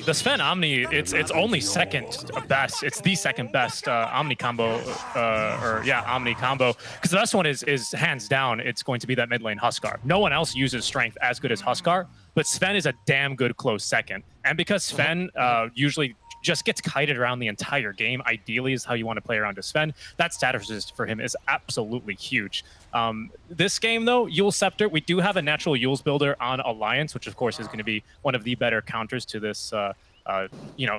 the Sven Omni, it's only second best. It's the second best Omni combo, Omni combo. Because the best one is hands down, it's going to be that mid lane Huskar. No one else uses strength as good as Huskar, but Sven is a damn good close second. And because Sven usually just gets kited around the entire game, ideally is how you want to play around a Sven, that status resist for him is absolutely huge. This game, though, Yule Scepter, we do have a natural Yules builder on Alliance, which of course is going to be one of the better counters to this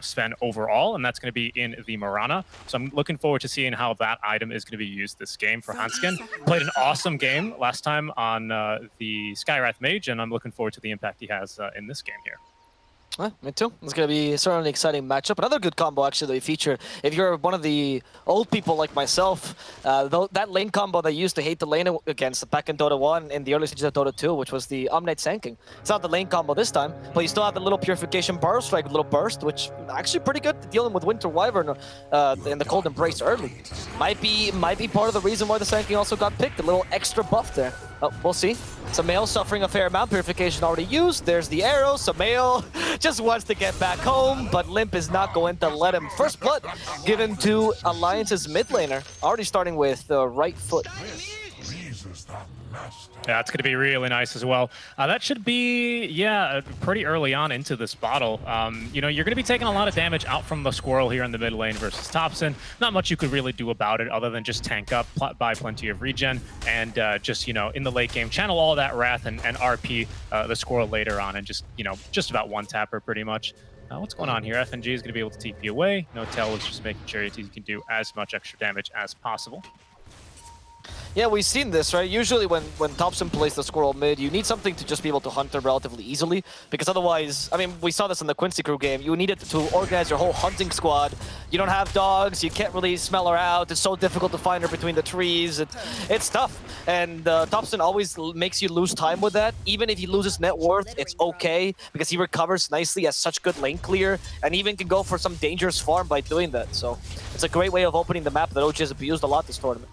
Sven overall, and that's going to be in the Marana. So I'm looking forward to seeing how that item is going to be used this game for Hanskin. Played an awesome game last time on the Skywrath Mage, and I'm looking forward to the impact he has in this game here. Me too. It's going to be certainly an exciting matchup. Another good combo, actually, that we feature. If you're one of the old people like myself, that lane combo that you used to hate the lane against back in Dota 1 in the early stages of Dota 2, which was the Omnight Sanking. It's not the lane combo this time, but you still have the little Purification Burst, like little burst, which actually pretty good at dealing with Winter Wyvern in the Cold Embrace early. Might be part of the reason why the Sanking also got picked. A little extra buff there. Oh, we'll see. Samael suffering a fair amount. Purification already used. There's the arrow. Samael just wants to get back home, but Limp is not going to let him. First blood given to Alliance's mid laner, already starting with the right foot. Yeah, it's going to be really nice as well. That should be, pretty early on into this bottle. You're going to be taking a lot of damage out from the Squirrel here in the mid lane versus Thompson. Not much you could really do about it other than just tank up, buy plenty of regen, and just, in the late game, channel all that Wrath and RP the Squirrel later on and just about one-tap her pretty much. What's going on here? FNG is going to be able to TP away. No-Tail is just making sure he can do as much extra damage as possible. Yeah, we've seen this, right? Usually when Thompson plays the Squirrel mid, you need something to just be able to hunt her relatively easily, because otherwise, I mean, we saw this in the Quincy Crew game, you needed to organize your whole hunting squad. You don't have dogs, you can't really smell her out, it's so difficult to find her between the trees, it's tough. And Thompson always makes you lose time with that. Even if he loses net worth, it's okay, because he recovers nicely, has such good lane clear, and even can go for some dangerous farm by doing that. So it's a great way of opening the map that OG has abused a lot this tournament.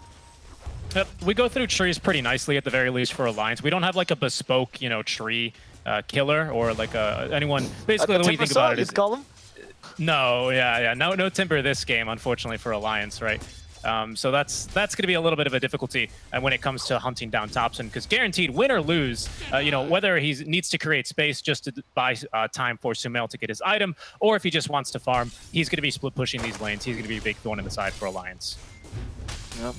Yep, we go through trees pretty nicely at the very least for Alliance. We don't have like a bespoke, tree killer or like anyone. Basically, the way you think about it is. Call him? No, no timber this game, unfortunately for Alliance, right? So that's going to be a little bit of a difficulty when it comes to hunting down Thompson, because guaranteed win or lose, whether he needs to create space just to buy time for Sumail to get his item, or if he just wants to farm, he's going to be split pushing these lanes. He's going to be a big thorn in the side for Alliance. Yep.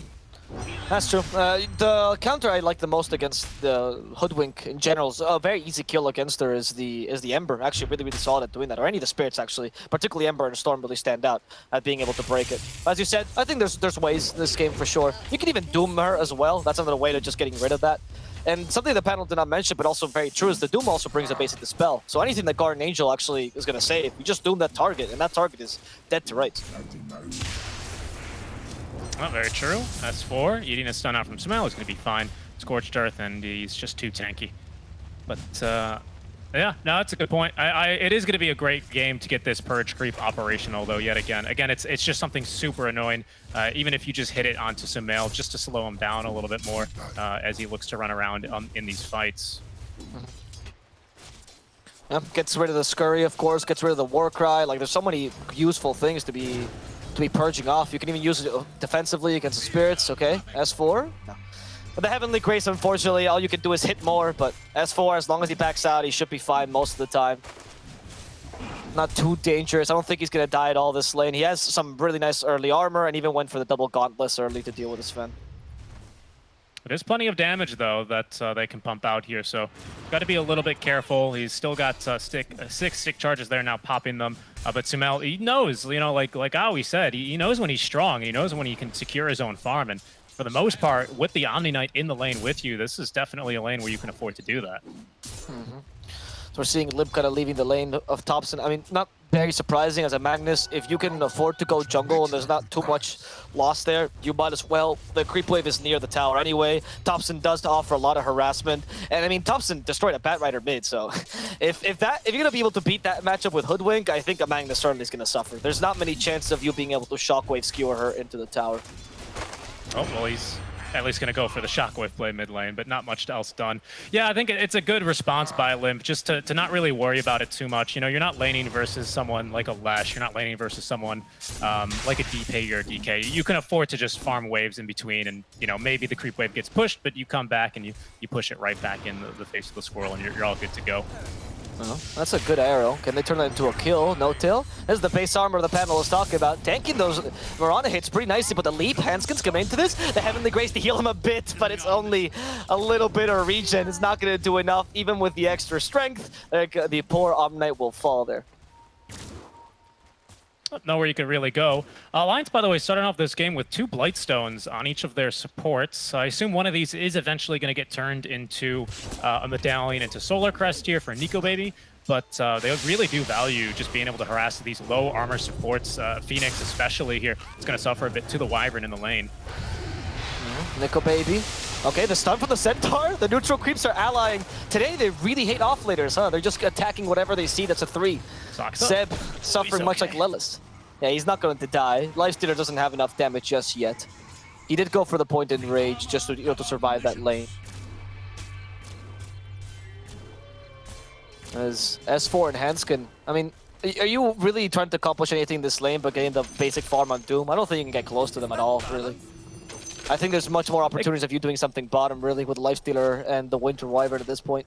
That's true. The counter I like the most against the Hoodwink in general, is a very easy kill against her is the Ember. Actually, really solid at doing that. Or any of the spirits actually, particularly Ember and Storm really stand out at being able to break it. As you said, I think there's ways in this game for sure. You can even Doom her as well. That's another way to just getting rid of that. And something the panel did not mention, but also very true, is the Doom also brings a basic dispel. So anything that Guardian Angel actually is going to save, you just Doom that target, and that target is dead to rights. Oh, very true. S4, eating a stun out from Sumail is going to be fine. Scorched Earth, and he's just too tanky. But, yeah, no, that's a good point. It is going to be a great game to get this Purge creep operational, though, yet again. Again, it's just something super annoying, even if you just hit it onto Sumail, just to slow him down a little bit more as he looks to run around in these fights. Gets rid of the Scurry, of course, gets rid of the Warcry. Like, there's so many useful things to be purging off. You can even use it defensively against the spirits. Okay, S4. No. But the Heavenly Grace, unfortunately, all you can do is hit more. But S4, as long as he backs out, he should be fine most of the time. Not too dangerous. I don't think he's gonna die at all this lane. He has some really nice early armor, and even went for the double gauntlets early to deal with his Sven. There's plenty of damage, though, that they can pump out here, so got to be a little bit careful. He's still got 6 stick charges there now, popping them. But Sumail, he knows, like Aoi said, he knows when he's strong, and he knows when he can secure his own farm. And for the most part, with the Omni Knight in the lane with you, this is definitely a lane where you can afford to do that. Mm-hmm. So we're seeing Limp kind of leaving the lane of Thompson. I mean, not very surprising as a Magnus. If you can afford to go jungle and there's not too much loss there, you might as well. The creep wave is near the tower anyway. Thompson does offer a lot of harassment. And I mean, Thompson destroyed a Batrider mid, so if you're going to be able to beat that matchup with Hoodwink, I think a Magnus certainly is going to suffer. There's not many chances of you being able to shockwave skewer her into the tower. Oh, well, he's at least going to go for the shockwave play mid lane, but not much else done. Yeah, I think it's a good response by Limp, just to not really worry about it too much. You know, you're not laning versus someone like a Lash, you're not laning versus someone like a DP or a DK. You can afford to just farm waves in between, and you know, maybe the creep wave gets pushed, but you come back and you push it right back in the face of the squirrel, and you're all good to go. Well, that's a good arrow. Can they turn that into a kill? No till. This is the base armor the panel was talking about. Tanking those Mirana hits pretty nicely, but the leap, Hanskin's coming into this. The Heavenly Grace to heal him a bit, but it's only a little bit of regen. It's not going to do enough, even with the extra strength. The poor Omnite will fall there. Nowhere you could really go. Alliance, by the way, starting off this game with 2 Blightstones on each of their supports. I assume one of these is eventually going to get turned into a medallion into Solar Crest here for Nico Baby, but they really do value just being able to harass these low armor supports. Phoenix especially here is going to suffer a bit to the Wyvern in the lane. Nico Baby. Okay, the stun from the Centaur. The neutral creeps are allying. Today, they really hate offlaters, huh? They're just attacking whatever they see that's a 3. Seb suffering much like Lelis. Yeah, he's not going to die. Lifestealer doesn't have enough damage just yet. He did go for the point in rage just to, to survive that lane. As S4 and Hanskin, I mean, are you really trying to accomplish anything in this lane but getting the basic farm on Doom? I don't think you can get close to them at all, really. I think there's much more opportunities of you doing something bottom, really, with Lifestealer and the Winter Wyvern at this point.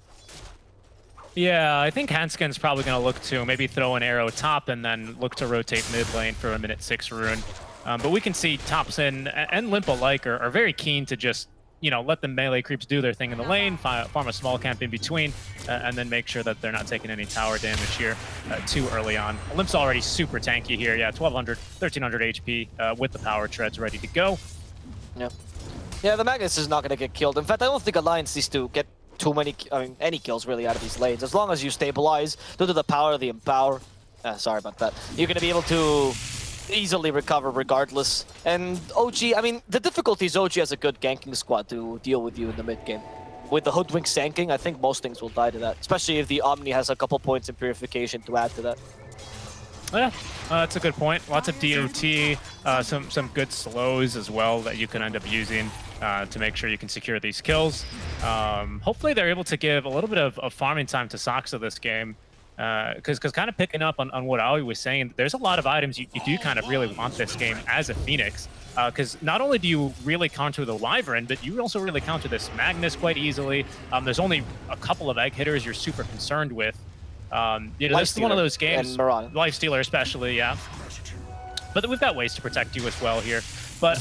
Yeah, I think Hanskin's probably going to look to maybe throw an arrow top and then look to rotate mid lane for a minute 6 rune. But we can see Thompson and Limp alike are very keen to just, you know, let the melee creeps do their thing in the lane, farm a small camp in between, and then make sure that they're not taking any tower damage here too early on. Limp's already super tanky here. Yeah, 1200, 1300 HP with the power treads ready to go. Yeah, the Magnus is not going to get killed. In fact, I don't think Alliance needs to get too many, any kills really out of these lanes. As long as you stabilize due to the power of the Empower, sorry about that, you're going to be able to easily recover regardless. And OG, I mean, the difficulty is OG has a good ganking squad to deal with you in the mid game. With the Hoodwink sanking, I think most things will die to that, especially if the Omni has a couple points in Purification to add to that. Yeah, that's a good point. Lots of DOT, some good slows as well that you can end up using to make sure you can secure these kills. Hopefully they're able to give a little bit of farming time to Saksa this game, because kind of picking up on what Ali was saying, there's a lot of items you do kind of really want this game as a Phoenix, because not only do you really counter the Wyvern, but you also really counter this Magnus quite easily. There's only a couple of egg hitters you're super concerned with. You know, this is one of those games, Lifestealer especially, yeah. But we've got ways to protect you as well here. But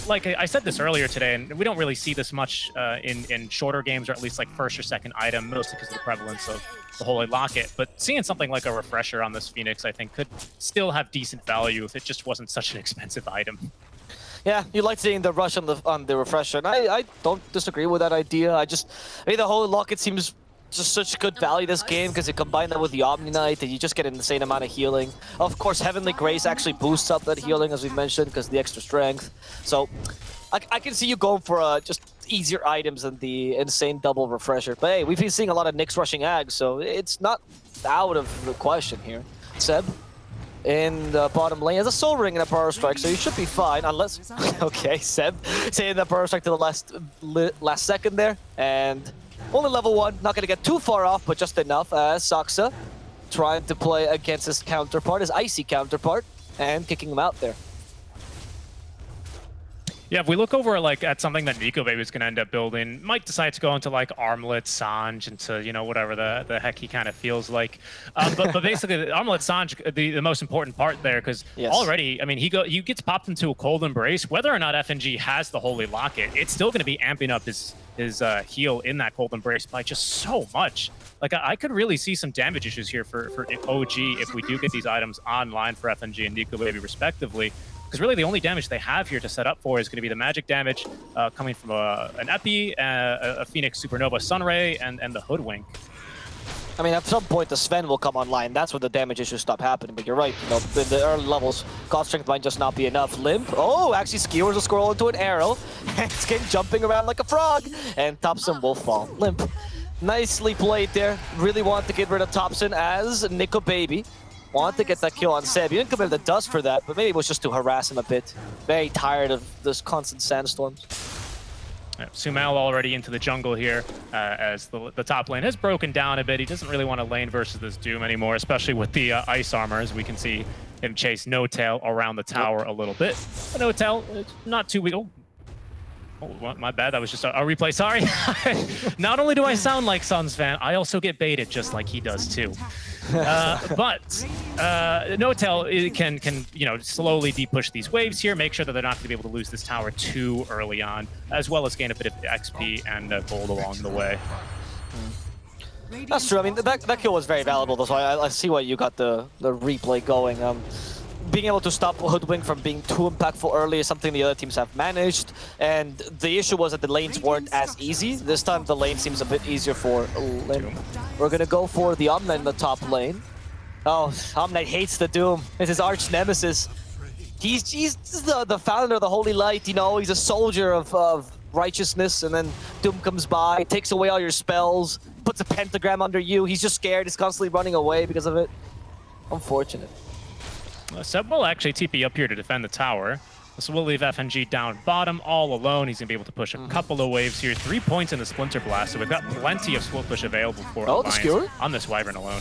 like I said this earlier today, and we don't really see this much in shorter games, or at least like first or second item, mostly because of the prevalence of the Holy Locket. But seeing something like a Refresher on this Phoenix, I think, could still have decent value if it just wasn't such an expensive item. Yeah, you like seeing the rush on the Refresher, and I don't disagree with that idea. I mean, the Holy Locket seems just such good value this game because you combine that with the Omni Knight and you just get an insane amount of healing. Of course, Heavenly Grace actually boosts up that healing, as we mentioned, because of the extra strength. So I can see you going for just easier items than the insane double Refresher. But hey, we've been seeing a lot of Nyx rushing Ag, so it's not out of the question here. Seb in the bottom lane has a Soul Ring and a Power Strike, so you should be fine, unless... Okay, Seb saying that Power Strike to the last second there, and... only level 1, not going to get too far off, but just enough as Saksa trying to play against his counterpart, his icy counterpart, and kicking him out there. Yeah, if we look over like at something that Nico Baby is going to end up building, might decide to go into like Armlet, Sange, into, you know, whatever the heck he kind of feels like. But basically, the Armlet, Sange, the most important part there, because already, I mean, he gets popped into a Cold Embrace. Whether or not FNG has the Holy Locket, it's still going to be amping up his heal in that Cold Embrace by just so much. Like, I could really see some damage issues here for OG if we do get these items online for FNG and Nico Baby respectively. Because really the only damage they have here to set up for is going to be the magic damage coming from an Epi, a Phoenix Supernova Sunray, and the Hoodwink. I mean, at some point the Sven will come online. That's when the damage issues stop happening. But you're right, you know, in the early levels, God Strength might just not be enough. Limp, oh, actually skewers a scroll into an arrow. Hanskin jumping around like a frog. And Thompson will fall. Limp, nicely played there. Really want to get rid of Thompson as Nico Baby wanted to get that kill on Seb. He didn't commit the dust for that, but maybe it was just to harass him a bit. Very tired of this constant sandstorms. Yeah, Sumail already into the jungle here, as the top lane has broken down a bit. He doesn't really want to lane versus this Doom anymore, especially with the ice armor, as we can see him chase No Tail around the tower a little bit. But No Tail, it's not too weak. Oh, my bad. That was just a replay. Sorry. Not only do I sound like Suns fan, I also get baited just like he does too. But No Tail can slowly de-push these waves here, make sure that they're not going to be able to lose this tower too early on, as well as gain a bit of XP and gold along the way. That's true. I mean, that kill was very valuable, though, so I see why you got the replay going. Being able to stop Hoodwink from being too impactful early is something the other teams have managed, and the issue was that the lanes weren't as easy. This time the lane seems a bit easier for Limp. We're gonna go for the Omnight in the top lane. Oh, Omnight hates the Doom. It's his arch nemesis. He's the founder of the Holy Light, you know, he's a soldier of righteousness, and then Doom comes by, takes away all your spells, puts a pentagram under you. He's just scared, he's constantly running away because of it. Unfortunate. Seb will actually TP up here to defend the tower. So we'll leave FNG down bottom all alone. He's going to be able to push a couple of waves here. 3 points in the Splinter Blast, so we've got plenty of split push available for Alliance on this Wyvern alone.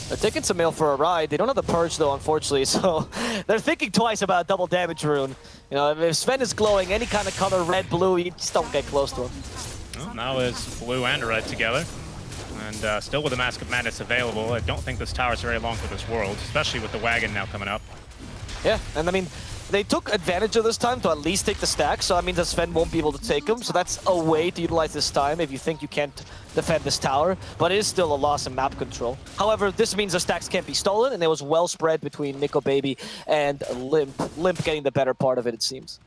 They're taking Sumail for a ride. They don't have the Purge, though, unfortunately, so they're thinking twice about a double damage rune. You know, if Sven is glowing any kind of color, red, blue, you just don't get close to him. Well, now it's blue and red together. And still with the Mask of Madness available, I don't think this tower's very long for this world, especially with the wagon now coming up. Yeah, and I mean, they took advantage of this time to at least take the stack, so that means that Sven won't be able to take them, so that's a way to utilize this time if you think you can't defend this tower, but it is still a loss in map control. However, this means the stacks can't be stolen, and it was well spread between Nico Baby and Limp. Limp getting the better part of it, it seems.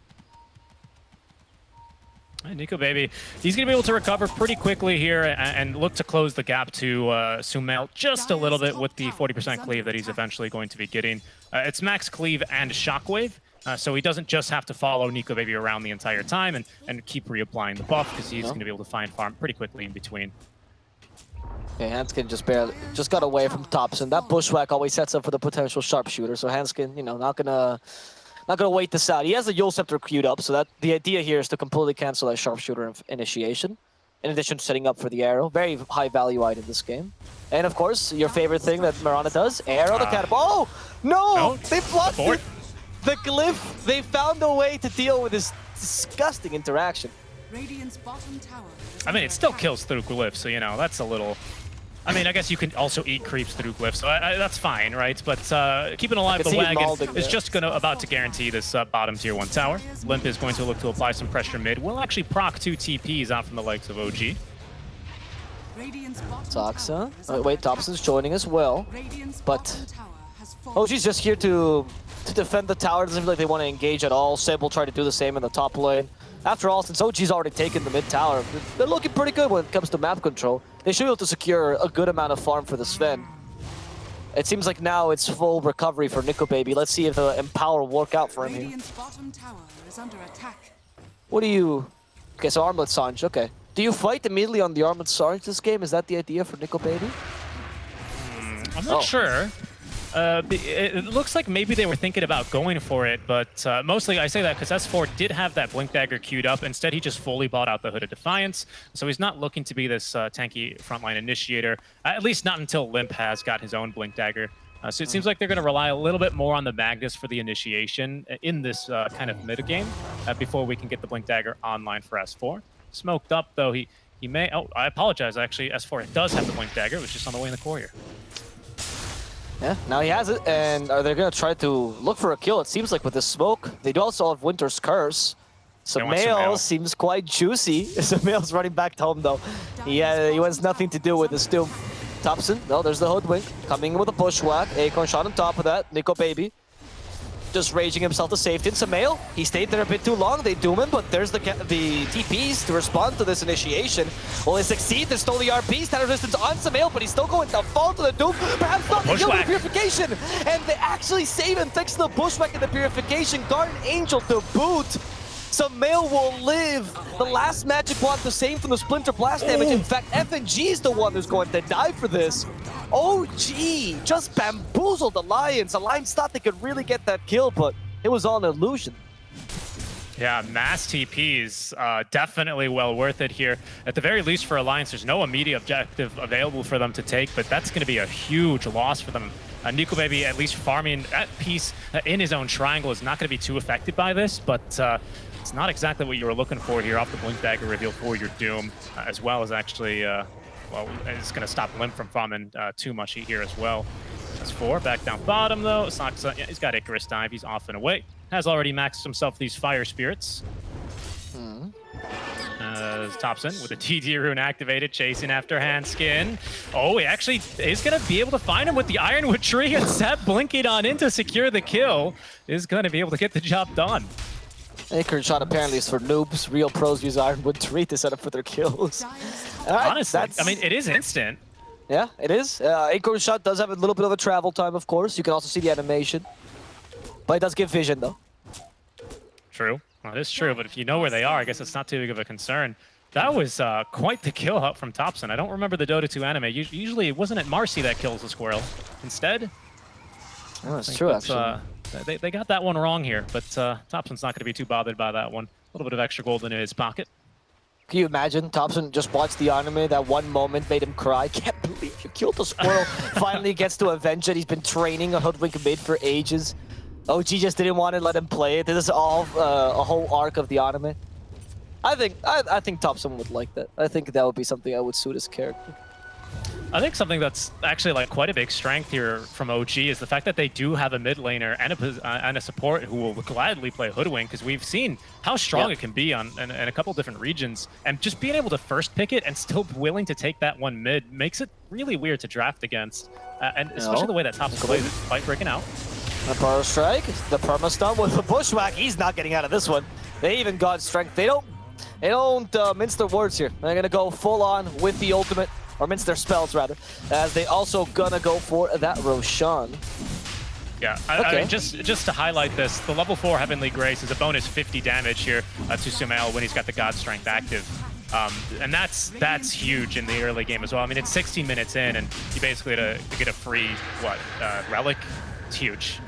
Nico Baby, he's going to be able to recover pretty quickly here and look to close the gap to Sumail just a little bit with the 40% cleave that he's eventually going to be getting. It's max cleave and shockwave, so he doesn't just have to follow Nico Baby around the entire time and keep reapplying the buff, because he's going to be able to find farm pretty quickly in between. Okay, Hanskin just got away from Thompson. That bushwhack always sets up for the potential sharpshooter, so Hanskin, you know, not gonna wait this out. He has the Yule Scepter queued up, so that the idea here is to completely cancel that sharpshooter initiation. In addition to setting up for the arrow, very high value item in this game. And of course, your favorite thing that Mirana does, arrow the catapult. Oh no! They blocked it. The glyph. They found a way to deal with this disgusting interaction. Radiant's bottom tower. I mean, it still kills through glyph, so you know that's a little. I mean, I guess you can also eat creeps through glyphs, so that's fine, right? But keeping alive the wagon is just about to guarantee this bottom tier 1 tower. Limp is going to look to apply some pressure mid. We'll actually proc 2 TPs out from the likes of OG. Toxa. Wait, Thompson's joining as well. But OG's just here to defend the tower. Doesn't feel like they want to engage at all. Seb will try to do the same in the top lane. After all, since OG's already taken the mid tower, they're looking pretty good when it comes to map control. They should be able to secure a good amount of farm for the Sven. It seems like now it's full recovery for Nico Baby. Let's see if the Empower will work out for him here. Bottom tower is under attack. What do you... Okay, so Armlet Sange, okay. Do you fight immediately on the Armlet Sange this game? Is that the idea for Nico Baby? I'm not sure. It looks like maybe they were thinking about going for it, but mostly I say that because S4 did have that Blink Dagger queued up. Instead, he just fully bought out the Hood of Defiance, so he's not looking to be this tanky frontline initiator, at least not until Limp has got his own Blink Dagger. So it seems like they're going to rely a little bit more on the Magnus for the initiation in this kind of mid-game before we can get the Blink Dagger online for S4. Smoked up, though, he may... Oh, I apologize, actually. S4 does have the Blink Dagger, it was just on the way in the courier. Yeah, now he has it, and are they going to try to look for a kill? It seems like with the smoke. They do also have Winter's Curse. Sumail seems quite juicy. Sumail's running back home, though. He wants nothing to do with this Doom. Thompson, no, there's the Hoodwink. Coming in with a bushwhack. Acorn shot on top of that. Nico Baby just raging himself to safety. And Sumail, he stayed there a bit too long. They doom him, but there's the TPs to respond to this initiation. Will they succeed? They stole the RP. Standard resistance on Sumail, but he's still going to fall to the Doom. Perhaps not the kill with the Purification. And they actually save him thanks to the Bushwhack and the Purification. Guardian Angel to boot. Sumail will live. The last magic wand to save from the Splinter Blast damage. In fact, FNG is the one who's going to die for this. OG just bamboozled Alliance. Alliance thought they could really get that kill, but it was all an illusion. Yeah, mass TPs, definitely well worth it here. At the very least for Alliance, there's no immediate objective available for them to take, but that's going to be a huge loss for them. Nico Baby, at least farming at peace in his own triangle, is not going to be too affected by this, but it's not exactly what you were looking for here off the Blink Dagger reveal for your Doom, as well as actually, well, it's going to stop Limp from farming too much heat here as well. That's 4, back down bottom though. Soxa, yeah, he's got Icarus Dive, he's off and away. Has already maxed himself these Fire Spirits. Thompson with the TD rune activated, chasing after Handskin. Oh, he actually is going to be able to find him with the Ironwood Tree, and Seb blinking on in to secure the kill. Is going to be able to get the job done. Acorn shot apparently is for noobs. Real pros use Ironwood Tree to set up for their kills. Honestly, I mean, it is instant. Yeah, it is. Acorn shot does have a little bit of a travel time, of course. You can also see the animation. But it does give vision, though. True. Well, it is true, but if you know where they are, I guess it's not too big of a concern. That was quite the kill up from Thompson. I don't remember the Dota 2 anime. Usually, it wasn't it Marcy that kills the squirrel. Instead, oh, that's true, actually. They got that one wrong here, but Thompson's not going to be too bothered by that one. A little bit of extra gold in his pocket. Can you imagine? Thompson just watched the anime. That one moment made him cry. Can't believe you killed the squirrel. Finally gets to avenge it. He's been training a Hoodwink mid for ages. OG just didn't want to let him play it. This is all a whole arc of the anime. I think Thompson would like that. I think that would be something that would suit his character. I think something that's actually like quite a big strength here from OG is the fact that they do have a mid laner and a support who will gladly play Hoodwink, because we've seen how strong it can be in a couple different regions, and just being able to first pick it and still willing to take that one mid makes it really weird to draft against, and especially the way that Thompson plays it, fight breaking out. The Burrow Strike, the Perma Stun with the Bushwhack. He's not getting out of this one. They even got strength. They don't mince their words here. They're gonna go full on with the ultimate, or mince their spells rather, as they also gonna go for that Roshan. Yeah, I mean, just to highlight this, the level 4 Heavenly Grace is a bonus 50 damage here to Sumail when he's got the God Strength active. And that's huge in the early game as well. I mean, it's 16 minutes in, and you basically get a free, relic? It's huge.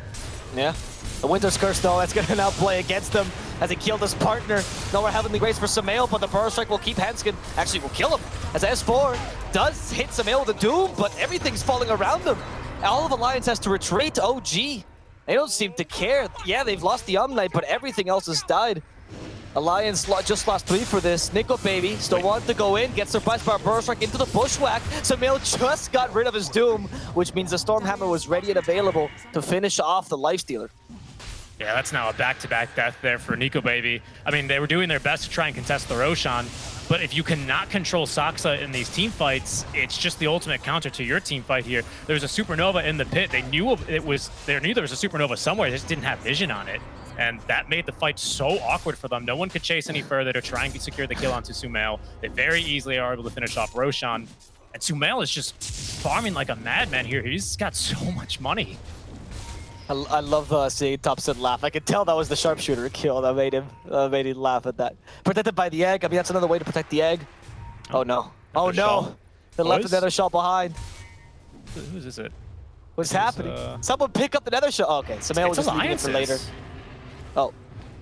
Yeah. The Winter's Curse, though, that's going to now play against him as he killed his partner. No more Heavenly Grace for Sumail, but the Burrow Strike will keep Hanskin. Actually, will kill him, as S4 does hit Sumail with a Doom, but everything's falling around them. All of Alliance has to retreat. OG, they don't seem to care. Yeah, they've lost the Omnight, but everything else has died. Alliance just lost 3 for this. Nico Baby still wants to go in, gets surprised by a Burrow Strike into the Bushwhack. Sumail just got rid of his Doom, which means the Stormhammer was ready and available to finish off the Lifestealer. Yeah, that's now a back-to-back death there for Nico Baby. I mean, they were doing their best to try and contest the Roshan, but if you cannot control Soxa in these team fights, it's just the ultimate counter to your team fight here. There's a Supernova in the pit. They knew there was a Supernova somewhere, they just didn't have vision on it. And that made the fight so awkward for them. No one could chase any further to try and secure the kill onto Sumail. They very easily are able to finish off Roshan. And Sumail is just farming like a madman here. He's got so much money. I love seeing Thompson laugh. I could tell that was the sharpshooter kill that made him laugh at that. Protected by the egg. I mean, that's another way to protect the egg. Oh no. Oh no. They left the nether shell behind. Whose is it? What's happening? Someone pick up the nether shell. Oh, okay, Sumail was just leaving it for later. Oh.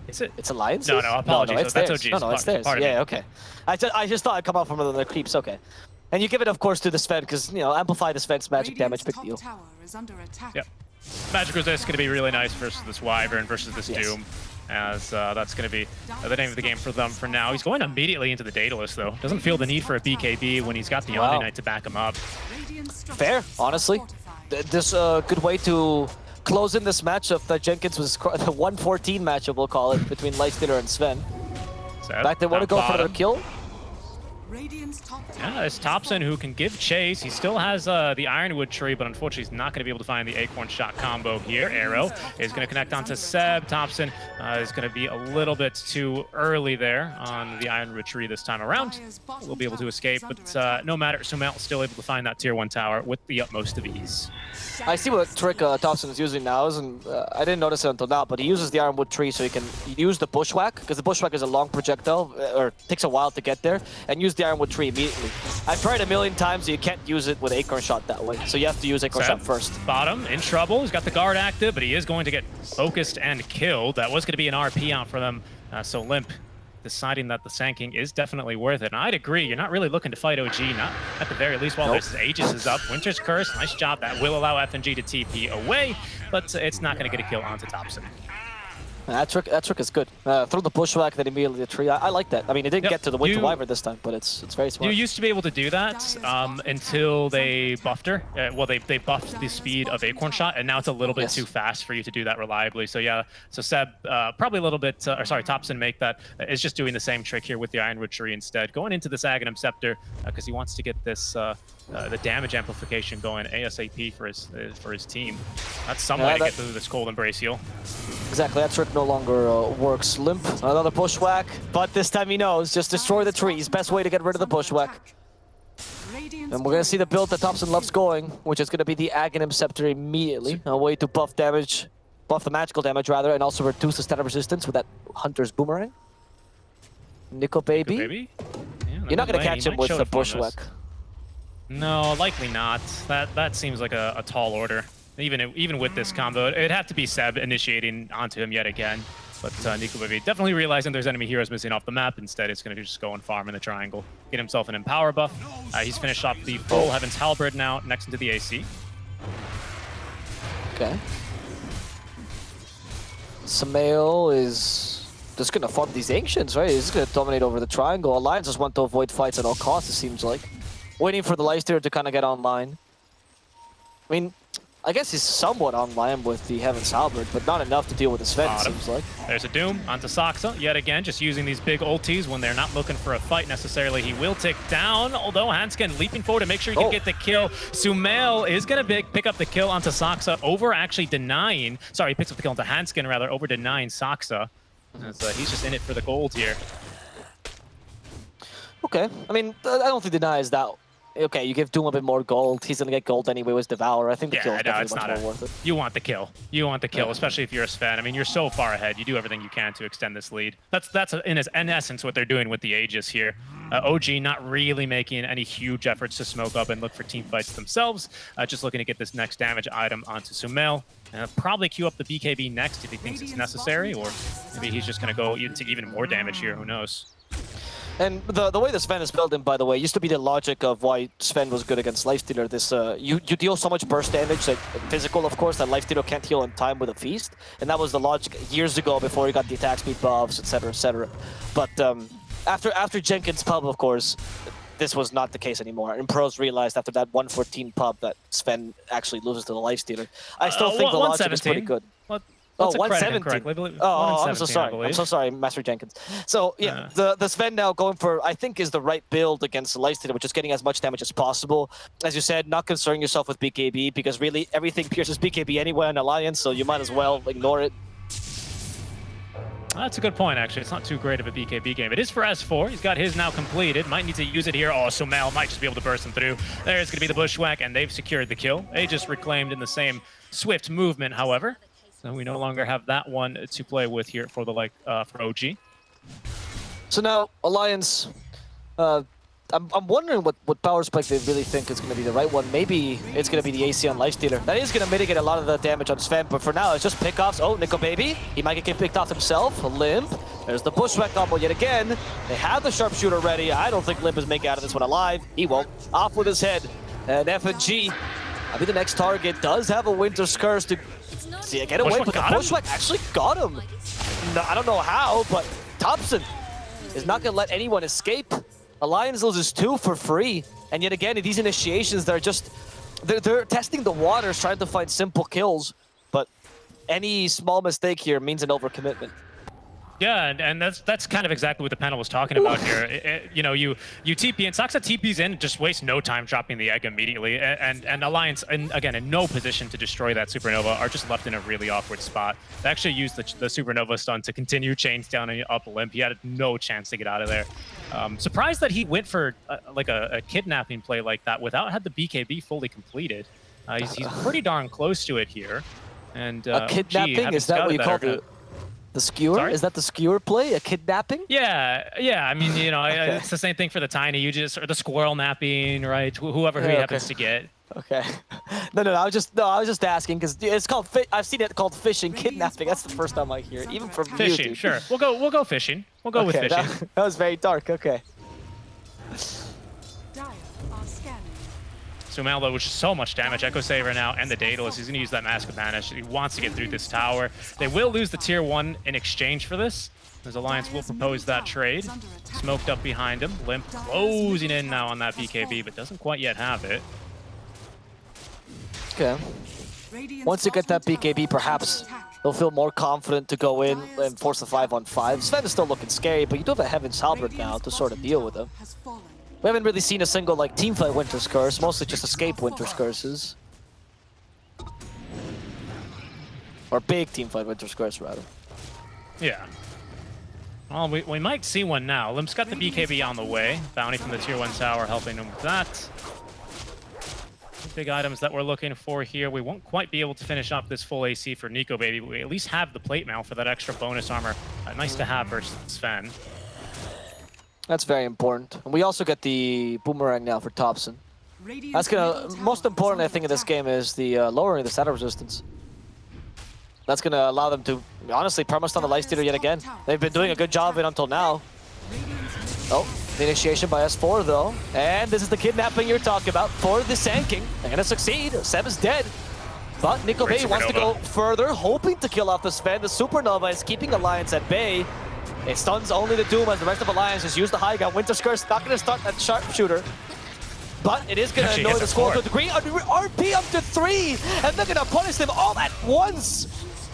Is it? It's Alliance? No, apologies. No, it's that's theirs. OG's. No, it's theirs. Yeah, okay. I just thought I'd come out from the creeps. Okay. And you give it, of course, to the Sven, because, you know, amplify the Sven's magic damage, big deal. Tower is under attack. Yep. Magic Resist is going to be really nice versus this Wyvern versus this Doom, as that's going to be the name of the game for them for now. He's going immediately into the Daedalus, though. Doesn't feel the need for a BKB when he's got the Omni-Knight to back him up. Fair, honestly. This good way to close in this matchup that Jenkins was the 114 matchup, we'll call it, between Lifestealer and Sven. Back they want to go for their kill. Yeah, it's Thompson who can give chase. He still has the Ironwood Tree, but unfortunately he's not going to be able to find the Acorn Shot combo here. Arrow is going to connect onto Seb. Thompson is going to be a little bit too early there on the Ironwood Tree this time around. We'll be able to escape, but no matter, Sumail is still able to find that tier 1 tower with the utmost of ease. I see what trick Thompson is using now, and I didn't notice it until now, but he uses the Ironwood Tree so he can use the Bushwhack, because the Bushwhack is a long projectile, or takes a while to get there, and use the Ironwood tree immediately. I've tried a million times, you can't use it with Acorn Shot that way. So you have to use Acorn Shot first. Bottom, in trouble. He's got the guard active, but he is going to get focused and killed. That was going to be an RP out for them. So Limp deciding that the Sand King is definitely worth it. And I'd agree, you're not really looking to fight OG, not at the very least while this Aegis is up. Winter's Curse, nice job. That will allow FNG to TP away, but it's not going to get a kill onto Thompson. That trick is good. Throw the bushwhack, then immediately the tree. I like that. I mean, it didn't get to the Winter Wyvern this time, but it's very smart. You used to be able to do that until they buffed her. Well, they buffed the speed of Acorn Shot, and now it's a little bit too fast for you to do that reliably. So yeah, so Seb, probably a little bit, or sorry, Thompson make that, is just doing the same trick here with the Ironwood tree instead. Going into this Aghanim Scepter, because he wants to get this, the damage amplification going ASAP for his team. That's some way to get through this Cold Embrace heal. Exactly, that trick no longer works. Limp, another bushwhack, but this time he knows, just destroy the trees. Best way to get rid of the bushwhack. And we're gonna see the build that Thompson loves going, which is gonna be the Aghanim Scepter immediately. A way to buff damage, buff the magical damage rather, and also reduce the stat resistance with that Hunter's Boomerang. Nico Baby. Yeah, you're not gonna catch him with the bushwhack. No, likely not. That seems like a tall order. Even with this combo, it'd have to be Seb initiating onto him yet again. But Nico Baby definitely realizing there's enemy heroes missing off the map. Instead, it's going to just go and farm in the triangle. Get himself an Empower buff. He's finished off the full Heaven's Halberd now, next into the AC. Okay. Samael is just going to farm these Ancients, right? He's going to dominate over the triangle. Alliance just want to avoid fights at all costs, it seems like. Waiting for the Lifestealer to kind of get online. I mean, I guess he's somewhat online with the Heaven's Halberd, but not enough to deal with the Sven, it seems like. There's a Doom onto Saksa, yet again, just using these big ultis when they're not looking for a fight necessarily. He will tick down, although Hanskin leaping forward to make sure he can get the kill. Sumail is going to pick up the kill onto Saksa, over actually denying, sorry, he picks up the kill onto Hanskin rather, over denying Saksa. As, he's just in it for the gold here. Okay, I mean, I don't think denies that. Okay, you give Doom a bit more gold. He's gonna get gold anyway with Devour. I think the kill is definitely much more worth it. You want the kill. You want the kill, especially if you're a Sven. I mean, you're so far ahead. You do everything you can to extend this lead. That's in essence what they're doing with the Aegis here. OG not really making any huge efforts to smoke up and look for team fights themselves. Just looking to get this next damage item onto Sumail. Probably queue up the BKB next if he thinks it's necessary, or maybe he's just gonna go to even more damage here. Who knows? And the way the Sven is built in, by the way, used to be the logic of why Sven was good against Lifestealer. This you deal so much burst damage, like physical, of course, that Lifestealer can't heal in time with a feast, and that was the logic years ago before he got the attack speed buffs, etc., etc. But after Jenkins pub, of course, this was not the case anymore. And pros realized after that 114 pub that Sven actually loses to the Lifestealer. I still think the logic is pretty good. Oh, 117. Oh, I'm so sorry. I'm so sorry, Master Jenkins. So, yeah, the Sven now going for, I think, is the right build against the Lifestealer, which is getting as much damage as possible. As you said, not concerning yourself with BKB, because really everything pierces BKB anyway on Alliance, so you might as well ignore it. That's a good point, actually. It's not too great of a BKB game. It is for S4. He's got his now completed. Might need to use it here. Oh, Sumail might just be able to burst him through. There's going to be the Bushwhack, and they've secured the kill. Aegis reclaimed in the same swift movement, however. So we no longer have that one to play with here for the for OG. So now Alliance, I'm wondering what power spike they really think is going to be the right one. Maybe it's going to be the AC on Lifestealer. That is going to mitigate a lot of the damage on Sven, but for now it's just pickoffs. Oh, Nico Baby, he might get picked off himself. Limp, there's the Bushwhack combo yet again. They have the Sharpshooter ready. I don't think Limp is making out of this one alive. He won't. Off with his head. And FNG, I mean the next target does have a Winter's Curse to get away, but the Bushwhack actually got him. No, I don't know how, but Thompson is not going to let anyone escape. Alliance loses 2 for free, and yet again, these initiations, they're testing the waters, trying to find simple kills, but any small mistake here means an overcommitment. Yeah, and that's kind of exactly what the panel was talking about here. You know, you TP in, Saksa TPs in, just waste no time dropping the egg immediately, and Alliance, again, in no position to destroy that Supernova, are just left in a really awkward spot. They actually used the Supernova stun to continue chains down and up Limp. He had no chance to get out of there. Surprised that he went for like a kidnapping play like that without had the BKB fully completed. He's pretty darn close to it here. And a kidnapping, is that what you called it? The skewer? Sorry? Is that the skewer play? A kidnapping? Yeah. I mean, you know, Okay. it's the same thing for the tiny. You just or the squirrel napping, right? Whoever he Yeah, happens okay. to get. Okay. No. I was just asking because it's called. I've seen it called fishing, kidnapping. That's the first time I hear it, even from you, Fishing, dude. sure. We'll go fishing. We'll go with Okay, fishing. that was very dark. Okay. Dire are scanning. Sumail, though, which is so much damage. Echo Saver now and the Daedalus. He's going to use that Mask of Banish. He wants to get through this tower. They will lose the tier 1 in exchange for this. His Alliance will propose that trade. Smoked up behind him. Limp closing in now on that BKB, but doesn't quite yet have it. Okay. Once you get that BKB, perhaps they'll feel more confident to go in and force the 5-on-5. Sven is still looking scary, but you do have a Heaven's Halberd now to sort of deal with him. We haven't really seen a single like teamfight Winter's Curse, mostly just escape Winter's Curses. Or big teamfight Winter's Curse, rather. Yeah. Well, we might see one now. Limp's got the BKB on the way. Bounty from the tier 1 tower helping him with that. Big items that we're looking for here. We won't quite be able to finish off this full AC for Nico Baby, but we at least have the plate mail for that extra bonus armor. Nice to have versus Sven. That's very important. And we also get the boomerang now for Thompson. That's gonna most important I think in this game is the lowering the status resistance. That's gonna allow them to honestly perma-stun the Lightstealer yet again. They've been doing a good job of it until now. Oh, the initiation by S4 though. And this is the kidnapping you're talking about for the Sand King. They're gonna succeed. Seb is dead. But Nico Baby wants to go further, hoping to kill off the Sven. The Supernova is keeping Alliance at bay. It stuns only the Doom as the rest of Alliance just use the high ground. Winter's Curse not going to start that sharpshooter. But it is going to annoy the squad to a degree. RP up to 3! And they're going to punish them all at once!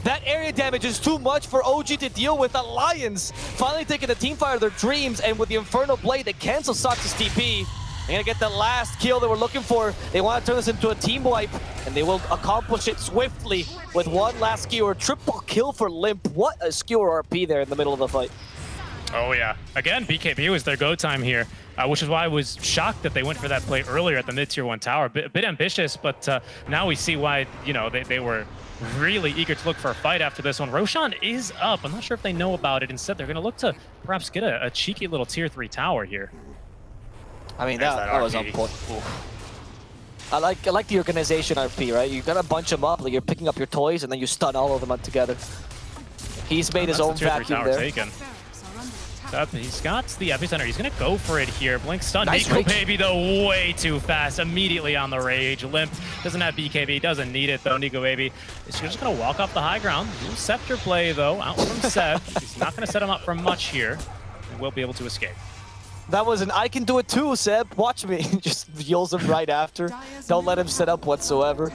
That area damage is too much for OG to deal with. Alliance finally taking the teamfight of their dreams, and with the Infernal Blade, they cancel Sox's TP. They're gonna get the last kill they were looking for. They want to turn this into a team wipe, and they will accomplish it swiftly with one last skewer. Triple kill for Limp. What a skewer RP there in the middle of the fight. Oh yeah. Again, BKB was their go time here, which is why I was shocked that they went for that play earlier at the mid-tier 1 tower. A bit ambitious, but now we see why, you know, they were really eager to look for a fight after this one. Roshan is up. I'm not sure if they know about it. Instead, they're going to look to perhaps get a cheeky little tier 3 tower here. I mean, that was on point. I like the organization RP, right? You gotta bunch them up, like you're picking up your toys, and then you stun all of them together. He's made his own vacuum there. Taken. He's got the epicenter. He's gonna go for it here. Blink stun. Nice Nico rage. Baby though, way too fast. Immediately on the rage. Limp doesn't have BKB. Doesn't need it though. Nico Baby is just gonna walk off the high ground. Do Scepter play though, out from Seb. He's not gonna set him up for much here. And will be able to escape. That was an I can do it too, Seb. Watch me. Just heals him right after. Don't let him set up whatsoever.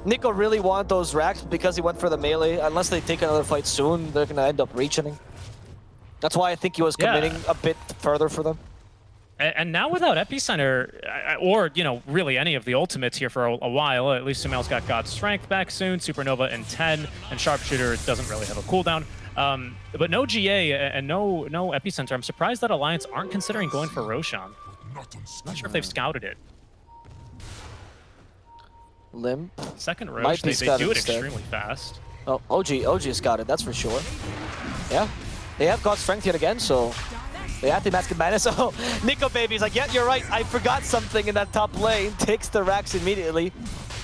Nico really wanted those racks because he went for the melee. Unless they take another fight soon, they're gonna end up reaching. That's why I think he was committing a bit further for them. And now without Epicenter, or, you know, really any of the ultimates here for a while, at least Sumail's got God's Strength back soon, Supernova in 10, and Sharpshooter doesn't really have a cooldown. But no GA and no Epicenter. I'm surprised that Alliance aren't considering going for Roshan. Not sure if they've scouted it. Limp. Second Rosh, they do it extremely fast. Oh, OG scouted, that's for sure. Yeah, they have God's Strength yet again, so they have the Mask of Madness. So Nico Baby's like, yeah, you're right, I forgot something in that top lane. Takes the racks immediately,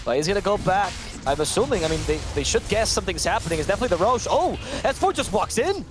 but he's gonna go back. I'm assuming, I mean, they should guess something's happening. It's definitely the Roche. Oh, S4 just walks in.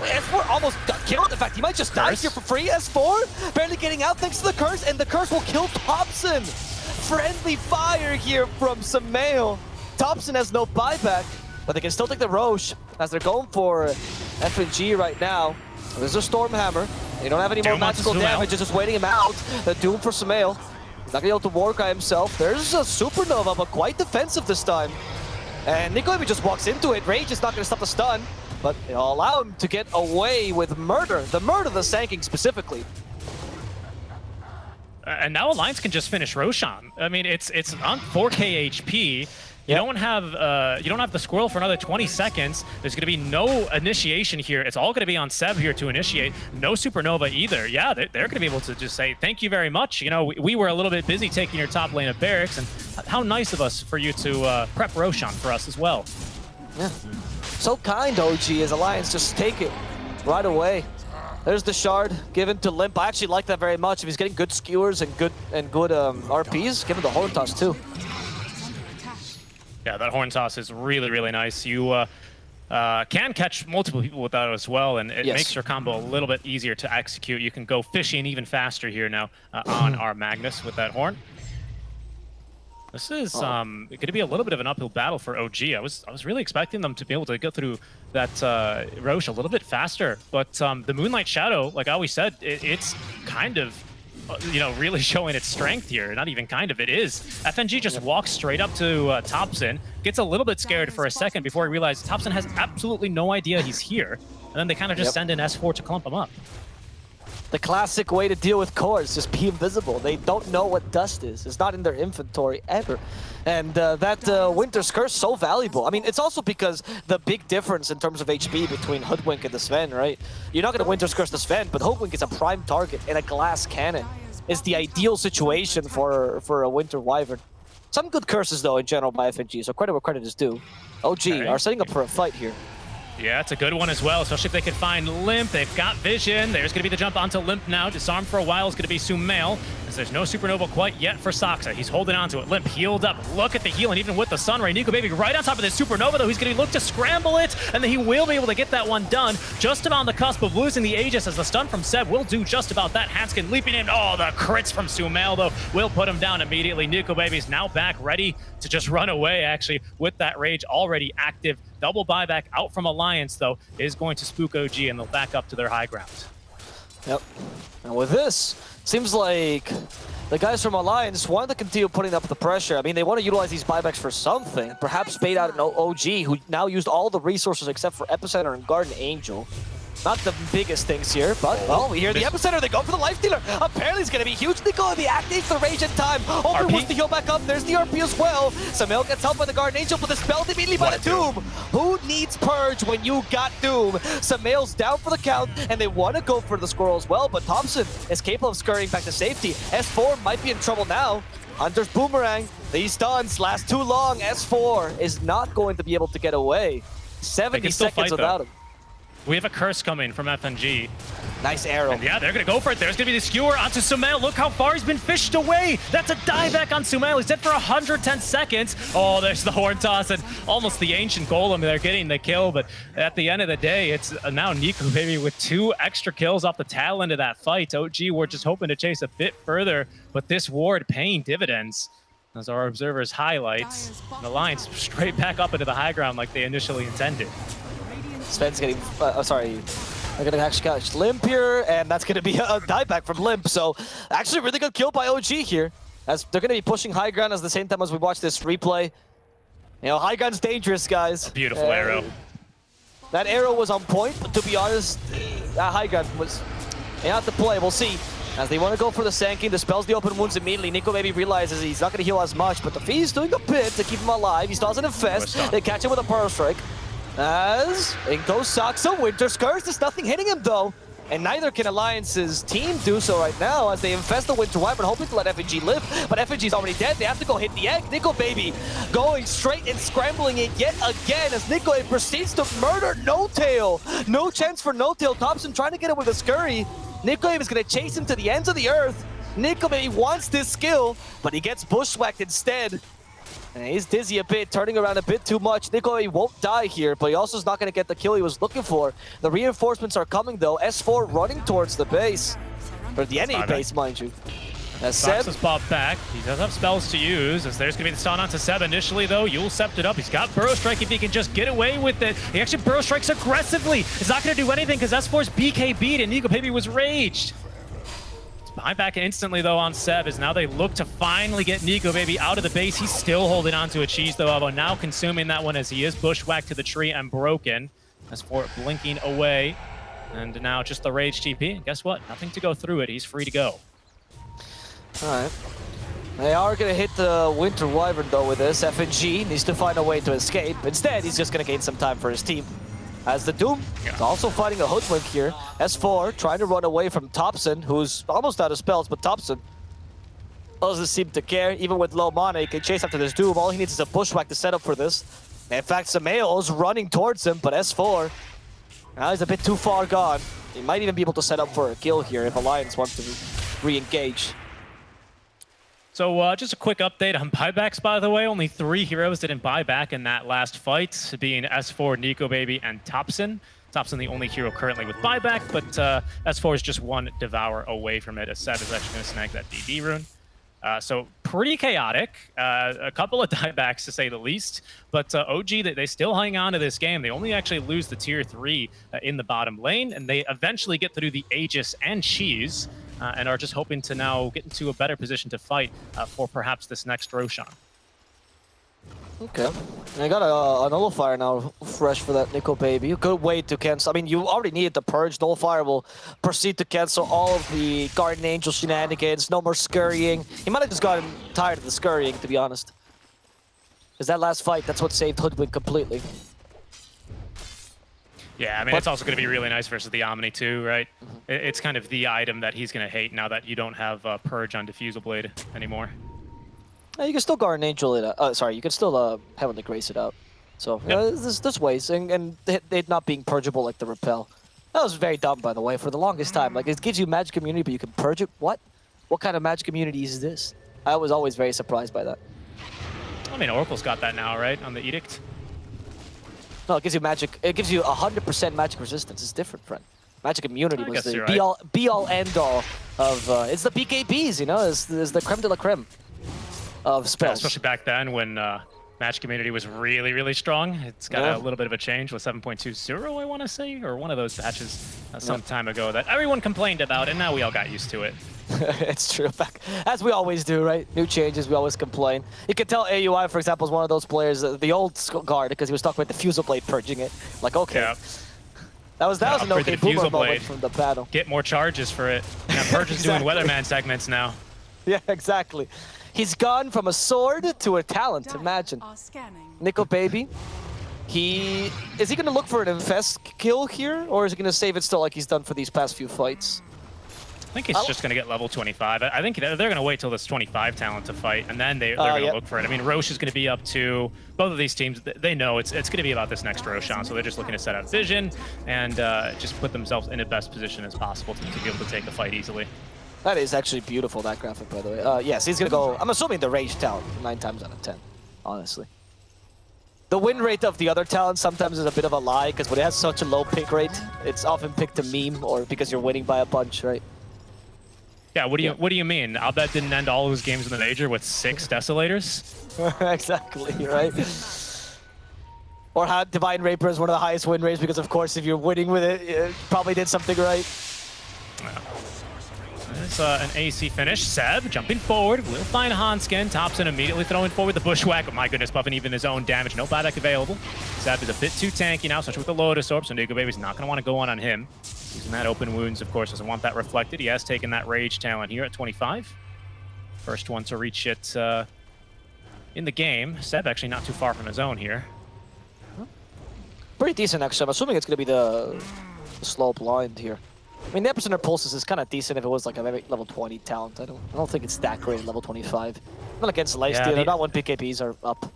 S4 almost got killed. In fact, he might just die here for free. S4 barely getting out thanks to the curse, and the curse will kill Thompson. Friendly fire here from Sumail. Thompson has no buyback, but they can still take the Roche as they're going for F&G right now. There's a Stormhammer. They don't have any more magical damage, it's just waiting him out. The Doom for Sumail. He's not gonna be able to Warcry himself. There's a Supernova, but quite defensive this time. And Nico Baby just walks into it. Rage is not gonna stop the stun, but it'll allow him to get away with murder. The murder of the Sand King specifically. And now Alliance can just finish Roshan. I mean, it's on 4k HP. You don't have the Squirrel for another 20 seconds. There's going to be no initiation here. It's all going to be on Seb here to initiate. No Supernova either. Yeah, they're going to be able to just say, thank you very much. You know, we were a little bit busy taking your top lane of Barracks, and how nice of us for you to prep Roshan for us as well. Yeah. So kind, OG, as Alliance just take it right away. There's the shard given to Limp. I actually like that very much. If he's getting good skewers and good RPs, give him the horn toss too. Yeah, that horn toss is really, really nice. You can catch multiple people with that as well, and it makes your combo a little bit easier to execute. You can go fishing even faster here now on our Magnus with that horn. This is going to be a little bit of an uphill battle for OG. I was really expecting them to be able to go through that Roche a little bit faster, but the Moonlight Shadow, like I always said, it's kind of really showing its strength here. Not even kind of, it is. FNG just walks straight up to Thompson, gets a little bit scared for a second before he realizes Thompson has absolutely no idea he's here, and then they kind of just send in S4 to clump him up. The classic way to deal with cores, just be invisible. They don't know what dust is. It's not in their inventory ever. And that Winter's Curse so valuable. I mean, it's also because the big difference in terms of HP between Hoodwink and the Sven, right? You're not going to Winter's Curse the Sven, but Hoodwink is a prime target and a glass cannon. It's the ideal situation for a Winter Wyvern. Some good curses, though, in general by FNG, so credit where credit is due. OG are setting up for a fight here. Yeah, it's a good one as well, especially if they can find Limp. They've got vision. There's going to be the jump onto Limp now. Disarm for a while is going to be Sumail, as there's no Supernova quite yet for Saksa. He's holding on to it. Limp healed up. Look at the healing, even with the Sunray. Nico Baby right on top of this Supernova, though. He's going to look to scramble it, and then he will be able to get that one done. Just about on the cusp of losing the Aegis, as the stun from Seb will do just about that. Hanskin leaping in. Oh, the crits from Sumail, though, will put him down immediately. Nico Baby's now back, ready to just run away, actually, with that Rage already active. Double buyback out from Alliance, though, is going to spook OG, and they'll back up to their high ground. Yep. And with this, seems like the guys from Alliance want to continue putting up the pressure. I mean, they want to utilize these buybacks for something. Perhaps bait out an OG, who now used all the resources except for Epicenter and Garden Angel. Not the biggest things here, but, well, we hear the Epicenter. They go for the Life Stealer. Apparently, it's going to be huge. They go, the activates the Rage in time. Open wants to heal back up. There's the RP as well. Sumail gets helped by the Guardian Angel, but the spell immediately by the Doom. Who needs Purge when you got Doom? Sumail's down for the count, and they want to go for the Squirrel as well, but Thompson is capable of scurrying back to safety. S4 might be in trouble now. Hunter's Boomerang. These stuns last too long. S4 is not going to be able to get away. 70 seconds without him. We have a curse coming from FNG. Nice arrow. And yeah, they're going to go for it. There's going to be the skewer onto Sumail. Look how far he's been fished away. That's a dieback on Sumail. He's dead for 110 seconds. Oh, there's the horn toss and almost the Ancient Golem. They're getting the kill, but at the end of the day, it's now Nico Baby with 2 extra kills off the tail end of that fight. OG were just hoping to chase a bit further, but this ward paying dividends. As our observers highlight, the Alliance straight back up into the high ground like they initially intended. Sven's getting, sorry, I'm gonna actually catch Limp here, and that's gonna be a dieback from Limp. So actually really good kill by OG here, as they're gonna be pushing high ground at the same time as we watch this replay. You know, high ground's dangerous, guys. Beautiful arrow. That arrow was on point, but to be honest, that high ground was, they have to play, we'll see. As they want to go for the Sanking, dispels the open wounds immediately. Nico maybe realizes he's not gonna heal as much, but the Fee's doing a bit to keep him alive. He still doesn't infest, they catch him with a Pearl Strike. As in goes Saksa, Winter's Curse, there's nothing hitting him though. And neither can Alliance's team do so right now as they infest the Winter Wyvern, hoping to let FNG live. But FNG's already dead, they have to go hit the egg. Nico Baby going straight and scrambling it yet again as Nico proceeds to murder No-Tail. No chance for No-Tail. Thompson trying to get him with a scurry. Nico is going to chase him to the ends of the earth. Nico Baby wants this skill, but he gets bushwhacked instead. And he's dizzy a bit, turning around a bit too much. Nico won't die here, but he also is not going to get the kill he was looking for. The reinforcements are coming though. S4 running towards the base. Or the enemy base, mind you. As Seb is popped back. He does have spells to use, as there's going to be the stun onto Seb initially though. Yule sept it up. He's got Burrow Strike if he can just get away with it. He actually Burrow Strikes aggressively. It's not going to do anything because S4's BK beat and Nico Baby was raged. Buyback instantly though on Seb as now they look to finally get Nico Baby out of the base. He's still holding on to a cheese though, although now consuming that one as he is bushwhacked to the tree and broken. As for it blinking away. And now just the Rage TP. And guess what? Nothing to go through it. He's free to go. Alright. They are going to hit the Winter Wyvern though with this. FNG needs to find a way to escape. Instead, he's just going to gain some time for his team. As the Doom is also fighting a Hoodwink here. S4 trying to run away from Thompson, who's almost out of spells, but Thompson doesn't seem to care. Even with low mana, he can chase after this Doom. All he needs is a bushwhack to set up for this. In fact, Samayo's running towards him, but S4, now he's a bit too far gone. He might even be able to set up for a kill here if Alliance wants to re-engage. So just a quick update on buybacks, by the way. Only 3 heroes didn't buy back in that last fight, being S4, Nico Baby, and Topson. Topson the only hero currently with buyback, but S4 is just 1 Devour away from it, as Seb is actually going to snag that DD rune. So pretty chaotic, a couple of diebacks to say the least, but OG, they still hang on to this game. They only actually lose the tier 3 in the bottom lane, and they eventually get through the Aegis and Cheese, and are just hoping to now get into a better position to fight for perhaps this next Roshan. Okay. I got a nullifier now fresh for that Nico Baby. A good way to cancel. I mean, you already needed the purge. Nullifier will proceed to cancel all of the Guardian Angel shenanigans. No more scurrying. He might have just gotten tired of the scurrying, to be honest. Because that last fight, that's what saved Hoodwink completely. Yeah, I mean, it's also going to be really nice versus the Omni too, right? It's kind of the item that he's going to hate now that you don't have Purge on Diffusal Blade anymore. You can still Guardian Angel it. Sorry, you can still Heavenly Grace it out. So Yep. there's ways, and it not being purgeable like the Repel. That was very dumb, by the way, for the longest time. Like, it gives you magic immunity, but you can purge it. What? What kind of magic immunity is this? I was always very surprised by that. I mean, Oracle's got that now, right, on the Edict? No, it gives you magic. It gives you 100% magic resistance. It's different, friend. Magic immunity was the right. be all end all of. It's the BKBs, you know. It's the creme de la creme of spells. Yeah, especially back then when Magic Community was really, really strong. It's got a little bit of a change with 7.20, I want to say, or one of those patches some time ago that everyone complained about, and now we all got used to it. It's true. As we always do, right? New changes, we always complain. You can tell AUI, for example, is one of those players, the old guard, because he was talking about the Fusel Blade purging it. Like, okay. Yeah. That was an okay boomer moment from the battle. Get more charges for it. Yeah, Purge is doing Weatherman segments now. Yeah, exactly. He's gone from a sword to a talent, imagine. Nico Baby. Is he going to look for an infest kill here, or is he going to save it still like he's done for these past few fights? I think he's just going to get level 25. I think they're going to wait till this 25 talent to fight, and then they're going to look for it. I mean, Roche is going to be up to both of these teams. They know it's going to be about this next Roshan, so they're just looking to set out vision and just put themselves in the best position as possible to be able to take a fight easily. That is actually beautiful, that graphic, by the way. Yes, he's going to go, I'm assuming the rage talent, 9 times out of 10, honestly. The win rate of the other talents sometimes is a bit of a lie, because when it has such a low pick rate, it's often picked to meme or because you're winning by a bunch, right? Yeah, what do you mean? Albet didn't end all of his games in the major with 6 Desolators? Exactly, right? Or had Divine Raper as one of the highest win rates because, of course, if you're winning with it, you probably did something right. It's an AC finish. Seb jumping forward, will find Hanskin. Topson immediately throwing forward the Bushwhack. But my goodness, buffing even his own damage. No buyback available. Seb is a bit too tanky now, especially with the Lotus Orb, so Nico Baby's not going to want to go on him. Using that open wounds, of course, doesn't want that reflected. He has taken that rage talent here at 25. First one to reach it in the game. Seb actually not too far from his own here. Pretty decent, actually. I'm assuming it's going to be the slow blind here. I mean, the Epicenter Pulses is kind of decent if it was like a level 20 talent. I don't think it's that great at level 25. Not against Lifestealer, not when PKPs are up.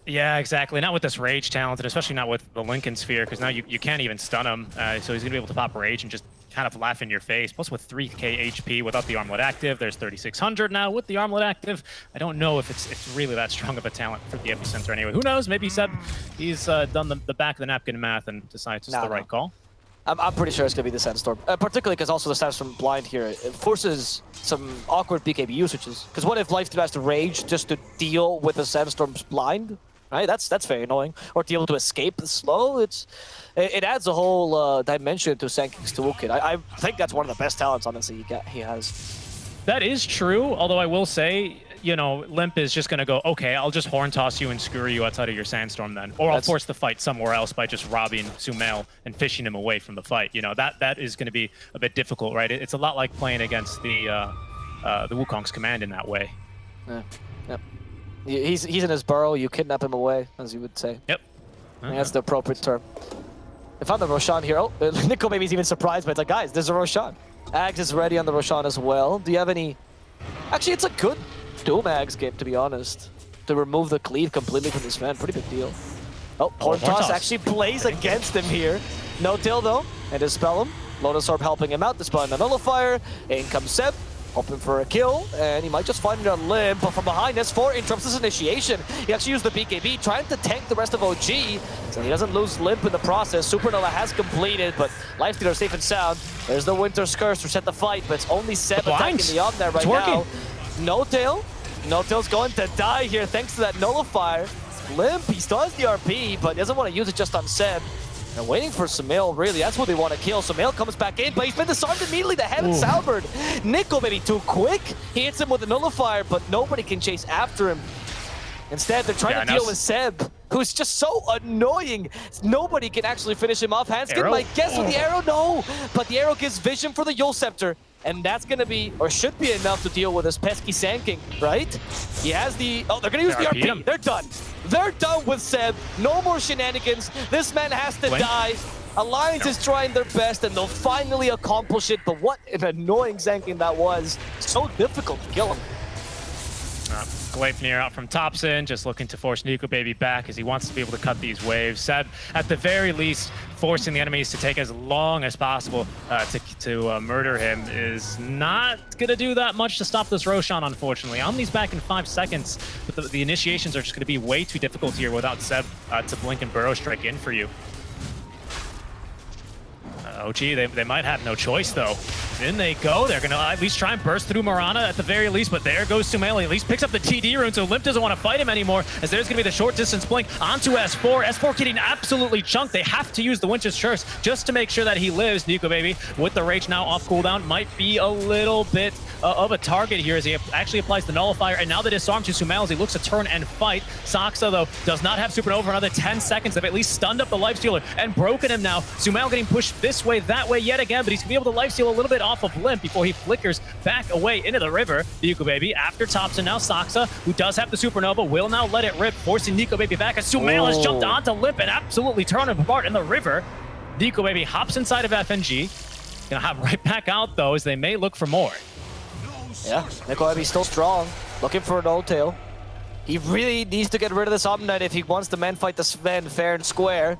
Yeah, exactly. Not with this Rage talent, and especially not with the Lincoln Sphere, because now you can't even stun him. So he's going to be able to pop Rage and just kind of laugh in your face. Plus with 3k HP without the Armlet active, there's 3600 now with the Armlet active. I don't know if it's really that strong of a talent for the Epicenter anyway. Who knows? Maybe he's done the back of the napkin math and decides it's the right call. I'm pretty sure it's going to be the Sandstorm, particularly because also the Sandstorm blind here, it forces some awkward BKB usages. Because what if Lifestealer has to Rage just to deal with the Sandstorm's blind? Right, that's very annoying. Or to be able to escape the slow, it adds a whole dimension to Sanking's toolkit. I think that's one of the best talents, honestly, he has. That is true, although I will say, you know, Limp is just going to go, okay, I'll just Horn Toss you and screw you outside of your Sandstorm then. Or I'll force the fight somewhere else by just robbing Sumail and fishing him away from the fight. You know, that is going to be a bit difficult, right? It's a lot like playing against the Wukong's command in that way. Yeah. Yep. He's in his burrow, you kidnap him away, as you would say. Yep. I think that's the appropriate term. I found the Roshan here. Oh, Nico maybe even surprised, but it's like, guys, there's a Roshan. Ags is ready on the Roshan as well. Do you have any... Actually, it's a good Doom Ags game, to be honest. To remove the cleave completely from this man, pretty big deal. Oh, Porntoss actually plays against him here. No till though, and dispel him. Lotus Orb helping him out, dispelling the Nullifier. In comes Seb, hoping for a kill, and he might just find it on Limp, but from behind, S4 interrupts his initiation. He actually used the BKB, trying to tank the rest of OG, so he doesn't lose Limp in the process. Supernova has completed, but Lifestealer safe and sound. There's the Winter's Curse to set the fight, but it's only Seb attacking the Omnair right now. No tail. No tail's going to die here thanks to that Nullifier. Limp, he still has the RP, but doesn't want to use it just on Seb. And waiting for Sumail, really, that's what they want to kill. Sumail comes back in, but he's been disarmed immediately. The head and Salberd. Nico maybe too quick. He hits him with a Nullifier, but nobody can chase after him. Instead, they're trying to deal with Seb, who's just so annoying. Nobody can actually finish him off. Hanskin might guess with the arrow, no! But the arrow gives vision for the Yule Scepter. And that's going to be, or should be enough to deal with this pesky Sand King, right? He has the, oh, they're going to use the RP. They're done. They're done with Seb. No more shenanigans. This man has to die. Alliance is trying their best, and they'll finally accomplish it. But what an annoying Sand King that was. So difficult to kill him. Gleipnir out from Topson, just looking to force Nico Baby back as he wants to be able to cut these waves. Seb, at the very least, forcing the enemies to take as long as possible to murder him is not going to do that much to stop this Roshan, unfortunately. Omni's back in 5 seconds, but the initiations are just going to be way too difficult here without Seb to blink and burrow strike in for you. OG, they might have no choice, though. In they go. They're going to at least try and burst through Mirana at the very least, but there goes Sumail. He at least picks up the TD rune, so Limp doesn't want to fight him anymore, as there's going to be the short distance blink onto S4. S4 getting absolutely chunked. They have to use the Winter's Curse just to make sure that he lives. Nico Baby, with the Rage now off cooldown, might be a little bit of a target here as he actually applies the Nullifier, and now the disarm to Sumail as he looks to turn and fight. Saksa, though, does not have Supernova for another 10 seconds. They've at least stunned up the Lifestealer and broken him now. Sumail getting pushed this way, that way yet again, but he's going to be able to lifesteal a little bit off of Limp before he flickers back away into the river. Nico Baby after Topson, now Saksa, who does have the Supernova, will now let it rip, forcing Nico Baby back as Sumail has jumped onto Limp and absolutely torn him apart in the river. Nico Baby hops inside of FNG. Gonna hop right back out, though, as they may look for more. Yeah, Nico Baby's still strong, looking for an old tail. He really needs to get rid of this Omnight if he wants to man-fight the Sven fair and square.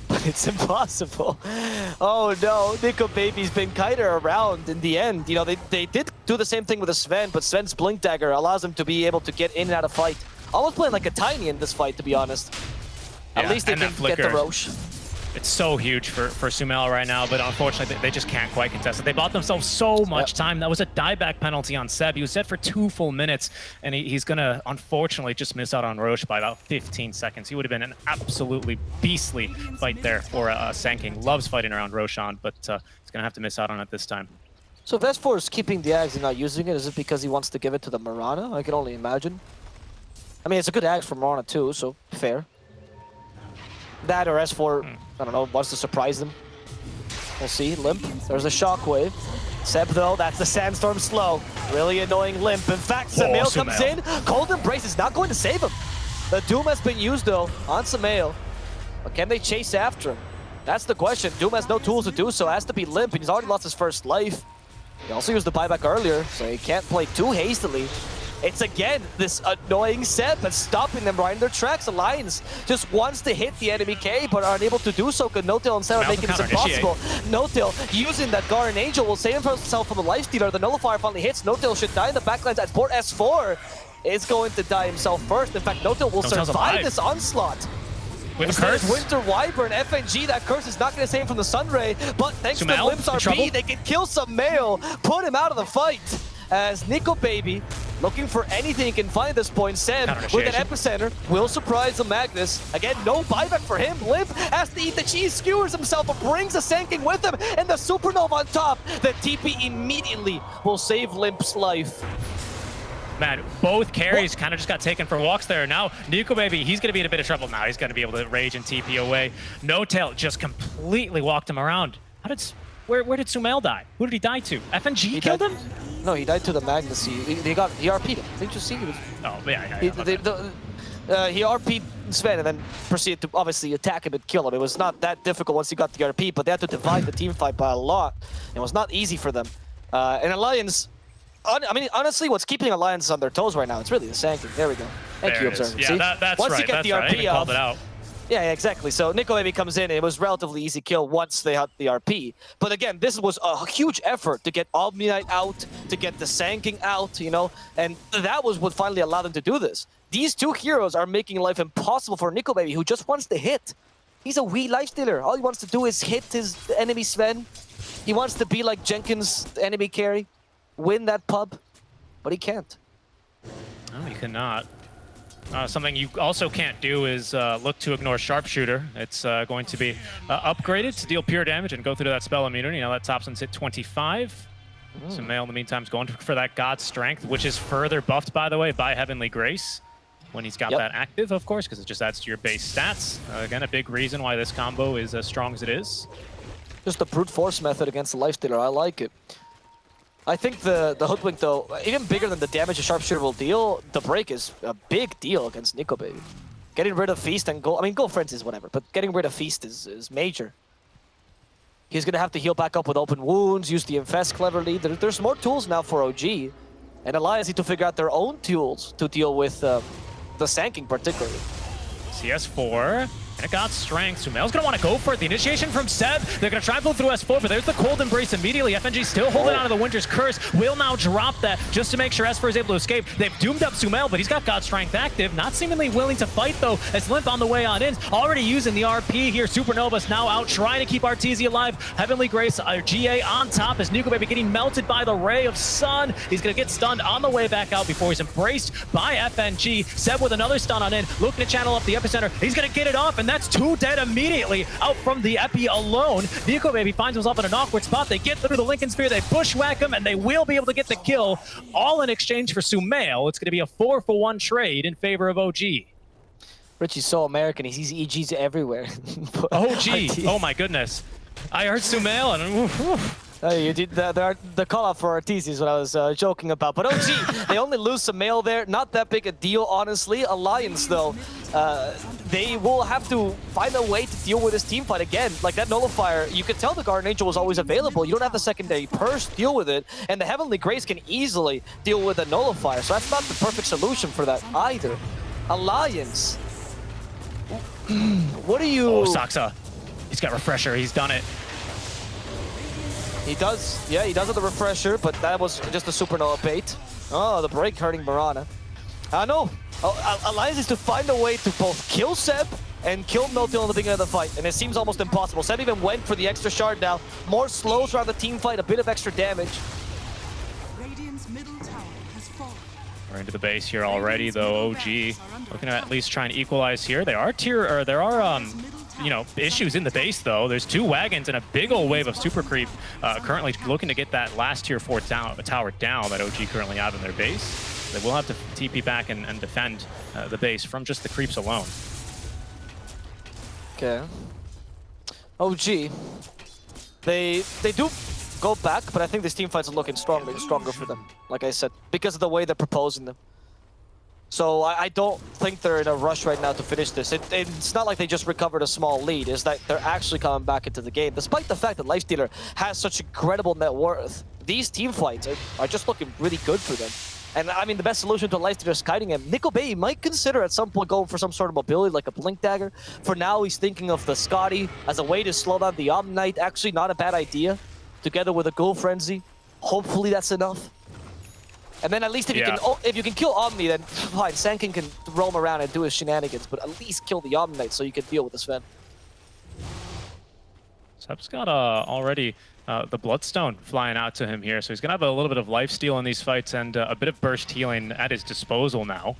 But it's impossible. Oh no, Nico Baby's been kind of around in the end. You know, they did do the same thing with the Sven, but Sven's Blink Dagger allows him to be able to get in and out of fight. Almost playing like a Tiny in this fight, to be honest. At least they can get the Roche. It's so huge for Sumail right now, but unfortunately, they just can't quite contest it. They bought themselves so much time. That was a dieback penalty on Seb. He was set for 2 full minutes, and he's going to, unfortunately, just miss out on Roche by about 15 seconds. He would have been an absolutely beastly fight there for Sand King. Loves fighting around Roshan, but he's going to have to miss out on it this time. So if S4 is keeping the Axe and not using it, is it because he wants to give it to the Mirana? I can only imagine. I mean, it's a good Axe for Mirana too, so fair. That or S4, I don't know, wants to surprise them. We'll see. Limp, there's a Shockwave. Seb, though, that's the Sandstorm slow. Really annoying Limp. In fact, Sumail comes in. Cold Embrace is not going to save him. The Doom has been used, though, on Sumail. But can they chase after him? That's the question. Doom has no tools to do so. Has to be Limp, and he's already lost his first life. He also used the buyback earlier, so he can't play too hastily. It's again this annoying Seb that's stopping them right in their tracks. Alliance just wants to hit the enemy K, but are unable to do so because N0tail and Sarah making this impossible. N0tail using that Garen Angel will save himself from the Lifestealer. The Nullifier finally hits. N0tail should die in the backlines at port. S4 is going to die himself first. In fact, N0tail will survive this onslaught. With a curse. Winter Wyvern, FNG, that curse is not going to save him from the Sunray, but thanks to Limp's RP, they can kill Sumail, put him out of the fight. As Nico Baby, looking for anything he can find at this point. Seb, with an Epicenter, will surprise the Magnus. Again, no buyback for him. Limp has to eat the cheese, skewers himself, but brings the Sand King with him, and the Supernova on top. The TP immediately will save Limp's life. Man, both carries kind of just got taken for walks there. Now, Nico Baby, he's going to be in a bit of trouble now. He's going to be able to rage and TP away. N0tail just completely walked him around. Where did Sumail die? Who did he die to? FNG killed him? No, he died to the Magnus. He RP'd him. Didn't you see? He RP'd Sven and then proceeded to obviously attack him and kill him. It was not that difficult once he got the RP, but they had to divide the team fight by a lot. It was not easy for them. And Alliance, I mean, honestly, what's keeping Alliance on their toes right now, it's really the Sand King. There we go. Thank you, Observer. Yeah, see? That's once right. you get the RP called it out. Yeah, exactly. So Nico maybe comes in, and it was relatively easy kill once they had the RP. But again, this was a huge effort to get Omni-Knight out, to get the Sanking out, you know, and that was what finally allowed them to do this. These two heroes are making life impossible for Nico Baby, who just wants to hit. He's a wee lifestealer. All he wants to do is hit his enemy Sven. He wants to be like Jenkins' enemy carry, win that pub, but he can't. No, he cannot. Something you also can't do is look to ignore Sharpshooter. It's going to be upgraded to deal pure damage and go through that spell immunity. Now that Thompson's hit 25. Sumail, in the meantime, is going for that God Strength, which is further buffed, by the way, by Heavenly Grace when he's got that active, of course, because it just adds to your base stats. Again, a big reason why this combo is as strong as it is. Just the brute force method against the Lifestealer. I like it. I think the Hoodwink, though, even bigger than the damage a Sharpshooter will deal, the break is a big deal against Nico Baby. Getting rid of Feast and Go... I mean, Go Frenzy is whatever, but getting rid of Feast is major. He's going to have to heal back up with open wounds, use the Infest cleverly. There's more tools now for OG. And Alliance need to figure out their own tools to deal with the Sanking particularly. CS4. And it got strength. Sumail's going to want to go for it. The initiation from Seb. They're going to try and pull through S4, but there's the Cold Embrace immediately. FNG still holding on to the Winter's Curse. Will now drop that just to make sure S4 is able to escape. They've doomed up Sumail, but he's got God Strength active. Not seemingly willing to fight, though, as Limp on the way on in. Already using the RP here. Supernova's now out, trying to keep Arteezy alive. Heavenly Grace, GA on top as Nico Baby getting melted by the Ray of Sun. He's going to get stunned on the way back out before he's embraced by FNG. Seb with another stun on in, looking to channel up the epicenter. He's going to get it off, and that's 2 dead immediately out from the Epi alone. Nico Baby finds himself in an awkward spot. They get through the Lincoln Sphere, they bushwhack him, and they will be able to get the kill, all in exchange for Sumail. It's going to be a 4-for-1 trade in favor of OG. Richie's so American, he sees EGs everywhere. OG, oh my goodness. I heard Sumail and... You did the call-out for Arteezy is what I was joking about. But OG, they only lose Sumail there. Not that big a deal, honestly. Alliance, though, they will have to find a way to deal with this team fight again. Like that Nullifier, you could tell the Guardian Angel was always available. You don't have the secondary Purse to deal with it. And the Heavenly Grace can easily deal with a Nullifier. So that's not the perfect solution for that either. Alliance. What are you... Oh, Saksa. He's got Refresher. He's done it. He does, yeah, he does have the Refresher, but that was just a Supernova bait. Oh, the break hurting Mirana. I know. Alliance is to find a way to both kill Seb and kill Meltil in the beginning of the fight, and it seems almost impossible. Seb even went for the extra shard now. More slows around the team fight, a bit of extra damage. Radiant's middle tower has fallen. We're into the base here already, though. OG looking to at least try and equalize here. There are you know, issues in the base, though. There's 2 wagons and a big old wave of super creep currently looking to get that last tier 4 tower down that OG currently have in their base. They will have to TP back and defend the base from just the creeps alone. Okay. OG, they do go back, but I think this team fight's looking stronger and stronger for them, like I said, because of the way they're proposing them. So I don't think they're in a rush right now to finish this. It's not like they just recovered a small lead. It's that they're actually coming back into the game. Despite the fact that Lifestealer has such incredible net worth, these team fights are just looking really good for them. And I mean, the best solution to Lifestealer is kiting him. Nico Baby might consider at some point going for some sort of mobility, like a Blink Dagger. For now, he's thinking of the Scotty as a way to slow down the Omni-Knight. Actually, not a bad idea. Together with a Ghoul Frenzy. Hopefully that's enough. And then at least if you can kill Omni, then fine, Sankin can roam around and do his shenanigans, but at least kill the Omni-Knight so you can deal with the Sven. Seb's got already the Bloodstone flying out to him here, so he's going to have a little bit of lifesteal in these fights and a bit of burst healing at his disposal now.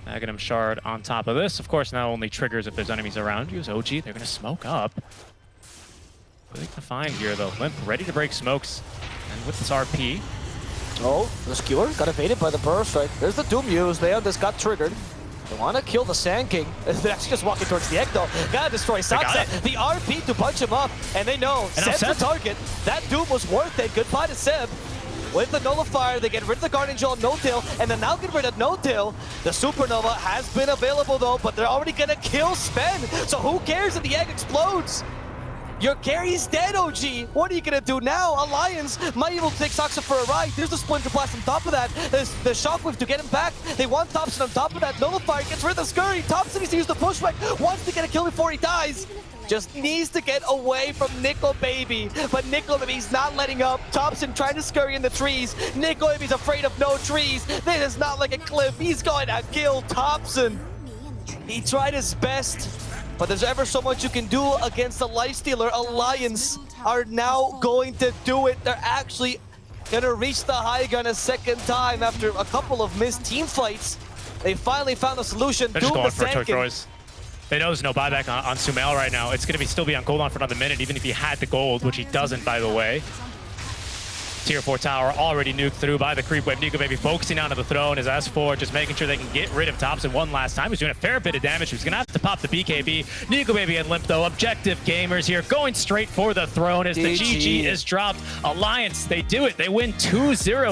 Aghanim Shard on top of this. Of course, now only triggers if there's enemies around you. As OG, they're going to smoke up. What are they going to find here, though? Limp ready to break smokes, and with this RP. Oh, the Skewer got evaded by the burst, right? There's the Doom use there. This got triggered. They want to kill the Sand King. They're actually just walking towards the egg, though. Gotta destroy Saksa. The RP to punch him up, and they know Seb's the target. That Doom was worth it. Goodbye to Seb. With the Nullifier, they get rid of the Guardian Angel and No-Tail, and then now get rid of No-Tail. The Supernova has been available, though, but they're already gonna kill Sven. So who cares if the egg explodes? Your carry's dead, OG. What are you gonna do now? Alliance might be able to take Soxa for a ride. There's the Splinter Blast on top of that. There's the Shockwave to get him back. They want Thompson on top of that. Nullifier gets rid of the Scurry. Thompson needs to use the pushback. Wants to get a kill before he dies. Just needs to get away from Nickel Baby. But Nickel Baby's not letting up. Thompson trying to scurry in the trees. Nickel Baby's afraid of no trees. This is not like a cliff. He's going to kill Thompson. He tried his best. But there's ever so much you can do against the Lifestealer. Alliance are now going to do it. They're actually going to reach the high ground a second time after a couple of missed team fights. They finally found a solution. They're just going for turquoise. They know there's no buyback on Sumail right now. It's going to still be on cooldown for another minute, even if he had the gold, which he doesn't, by the way. Tier 4 tower already nuked through by the creep wave. Nico Baby focusing onto the throne. His S4 just making sure they can get rid of Thompson one last time. He's doing a fair bit of damage. He's going to have to pop the BKB. Nico Baby and Limp, though. Objective gamers here going straight for the throne as the GG is dropped. Alliance, they do it. They win 2-0.